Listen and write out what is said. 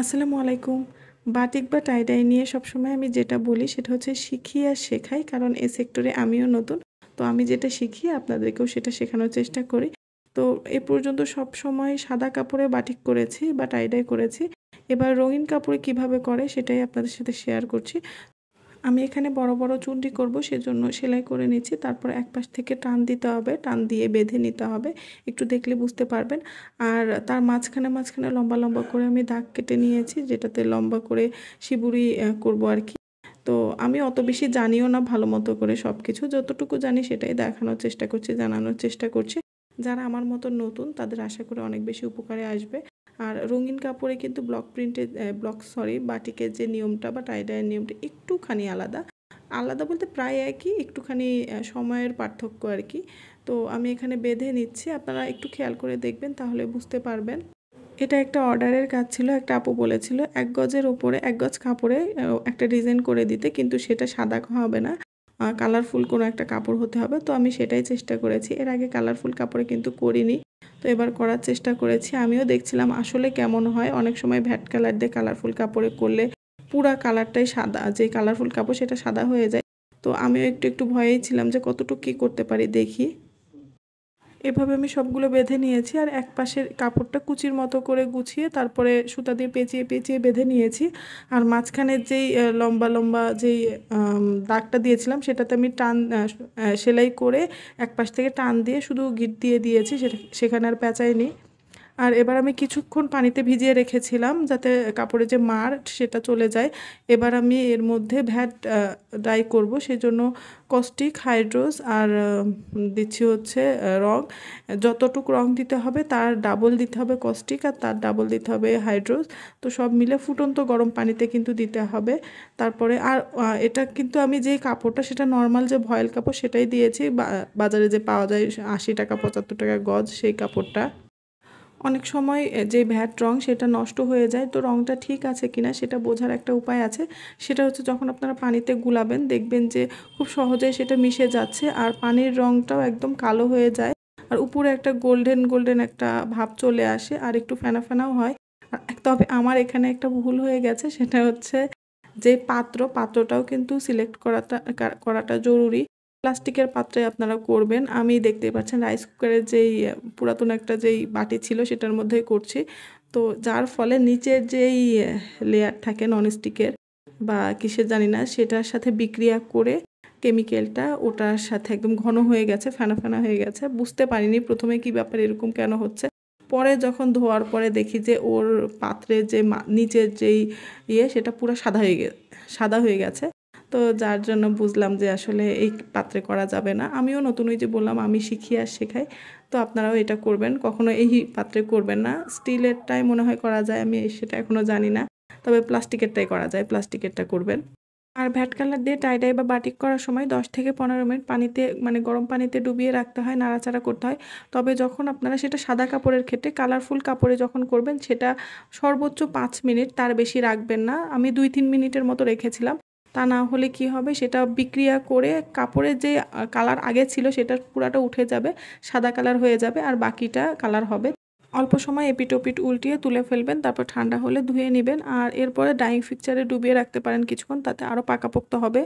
আসসালামু আলাইকুম। বাটিক বা টাই-ডাই নিয়ে সবসময় আমি যেটা বলি সেটা হচ্ছে শিখি আর শেখাই। কারণ এই সেক্টরে আমিও নতুন। তো আমি যেটা শিখি আপনাদেরকেও সেটা শেখানোর চেষ্টা করি। তো এ পর্যন্ত সবসময় সাদা কাপড়ে বাটিক করেছি বা টাই-ডাই করেছি। এবার রঙিন কাপড়ে কিভাবে করে সেটাই আপনাদের সাথে শেয়ার করছি। আমি এখানে বড়, বড় চুনরি করব সেজন্য সেলাই করে নিচ্ছি। তারপর এক পাশ থেকে টান দিতে হবে, টান দিয়ে বেঁধে নিতে হবে। একটু দেখলে বুঝতে পারবেন। আর তার মাঝখানে লম্বা, লম্বা করে আমি দাগ কেটে নিয়েছি যেটাতে লম্বা করে শিবুরি করব আরকি। তো আমি অত বেশি জানিও না ভালোমতো করে সবকিছু। যতটুকু জানি সেটাই দেখানোর চেষ্টা করছি, জানানোর চেষ্টা করছি। যারা আমার মতো নতুন তাদের আশা করি অনেক বেশি উপকারে আসবে। আর রঙিন কাপড়ে কিন্তু বাটিকের যে নিয়মটা বা টাই-ডাইয়ের নিয়মটা একটুখানি আলাদা। আলাদা বলতে প্রায় একই, একটুখানি সময়ের পার্থক্য আরকি। তো আমি এখানে বেঁধে নিচ্ছি। আপনারা একটু খেয়াল করে দেখবেন তাহলে বুঝতে পারবেন। এটা একটা অর্ডারের কাজ ছিল। একটা আপু বলেছিল ১ গজের উপরে ১ গজ কাপড়ে একটা ডিজাইন করে দিতে, কিন্তু সেটা সাদা হবে না। কালারফুল কোনো একটা কাপড় হতে হবে। তো আমি সেটাই চেষ্টা করেছি। এর আগে কালারফুল কাপড়ে কিন্তু করিনি। তো এবার করার চেষ্টা করেছি। আমিও দেখছিলাম আসলে কেমন হয়। অনেক সময় ভ্যাট কালার দিয়ে কালারফুল কাপড়ে করলে পুরা কালারটাই সাদা। যে কালারফুল কাপড় সেটা সাদা হয়ে যায়। তো আমিও একটু ভয়েই ছিলাম যে কতটুকু কি করতে পারি দেখি। এভাবে আমি সবগুলো বেঁধে নিয়েছি আর এক পাশের কাপড়টা কুচির মতো করে গুছিয়ে তারপরে সুতা দিয়ে পেঁচিয়ে বেঁধে নিয়েছি। আর মাঝখানের যেই লম্বা লম্বা যেই দাগটা দিয়েছিলাম সেটাতে আমি সেলাই করে এক পাশ থেকে টান দিয়ে শুধু গিট দিয়ে দিয়েছি, সেখানে আর পেঁচাইনি। আর এবার আমি কিছুক্ষণ পানিতে ভিজিয়ে রেখেছিলাম যাতে কাপড়ে যে মার সেটা চলে যায়। এবার আমি এর মধ্যে ডাই করব, সেজন্য কস্টিক, হাইড্রোস আর দিচ্ছি হচ্ছে রং। যতটুকু রং দিতে হবে তার ডাবল দিতে হবে কস্টিক আর তার ডাবল দিতে হবে হাইড্রোস। তো সব মিলে ফুটন্ত গরম পানিতে কিন্তু দিতে হবে। তারপরে আর এটা কিন্তু আমি যেই কাপড়টা সেটা নর্মাল যে ভয়েল কাপড় সেটাই দিয়েছি, বাজারে যে পাওয়া যায় ৮০ টাকা ৭৫ টাকা গজ সেই কাপড়টা। অনেক সময় যে ভ্যাট রং সেটা নষ্ট হয়ে যায়। তো রংটা ঠিক আছে কিনা সেটা বোঝার একটা উপায় আছে। সেটা হচ্ছে যখন আপনারা পানিতে গুলাবেন দেখবেন যে খুব সহজেই সেটা মিশে যাচ্ছে আর পানির রংটাও একদম কালো হয়ে যায়। আর উপরে একটা গোল্ডেন একটা ভাব চলে আসে আর একটু ফেনাও হয়। তবে আমার এখানে একটা ভুল হয়ে গেছে, সেটা হচ্ছে যে পাত্রটাও কিন্তু সিলেক্ট করাটা জরুরি। প্লাস্টিকের পাত্রে আপনারা করবেন। আমি দেখতেই পাচ্ছেন রাইস কুকারের যেই পুরাতন একটা যেই বাটি ছিল সেটার মধ্যেই করছি। তো যার ফলে নিচের যেই লেয়ার থাকে ননস্টিকের বা কিসের জানি না সেটার সাথে বিক্রিয়া করে কেমিক্যালটা ওটার সাথে একদম ঘন হয়ে গেছে, ফেনা হয়ে গেছে। বুঝতে পারিনি প্রথমে কি ব্যাপার, এরকম কেন হচ্ছে। পরে যখন ধোয়ার পরে দেখি যে ওর পাত্রের যে নিচের যেই সেটা পুরো সাদা হয়ে গেছে। তো যার জন্য বুঝলাম যে আসলে এই পাত্রে করা যাবে না। আমিও নতুন, ওই যে বললাম আমি শিখি আর শেখাই। তো আপনারাও এটা করবেন, কখনো এই পাত্রে করবেন না। স্টিলেরটাই মনে হয় করা যায়, আমি সেটা এখনও জানি না। তবে প্লাস্টিকেরটাই করা যায়, প্লাস্টিকেরটা করবেন। আর ভ্যাট কালার দিয়ে টাই-ডাই বা বাটিক করার সময় ১০ থেকে ১৫ মিনিট পানিতে মানে গরম পানিতে ডুবিয়ে রাখতে হয়, নাড়াচাড়া করতে হয়। তবে যখন আপনারা সেটা সাদা কাপড়ের ক্ষেত্রে, কালারফুল কাপড়ে যখন করবেন সেটা সর্বোচ্চ ৫ মিনিট, তার বেশি রাখবেন না। আমি ২-৩ মিনিটের মতো রেখেছিলাম। তা না হলে কি হবে, সেটা বিক্রিয়া করে কাপড়ের যে কালার আগে ছিল সেটা পুরাটা উঠে যাবে, সাদা কালার হয়ে যাবে আর বাকিটা কালার হবে। অল্প সময় এপিট-ওপিট উল্টিয়ে তুলে ফেলবেন, তারপর ঠান্ডা হলে ধুয়ে নিবেন। আর এরপরে ডাইং ফিক্সচারে ডুবিয়ে রাখতে পারেন কিছুক্ষণ, তাতে আরও পাকাপোক্ত হবে।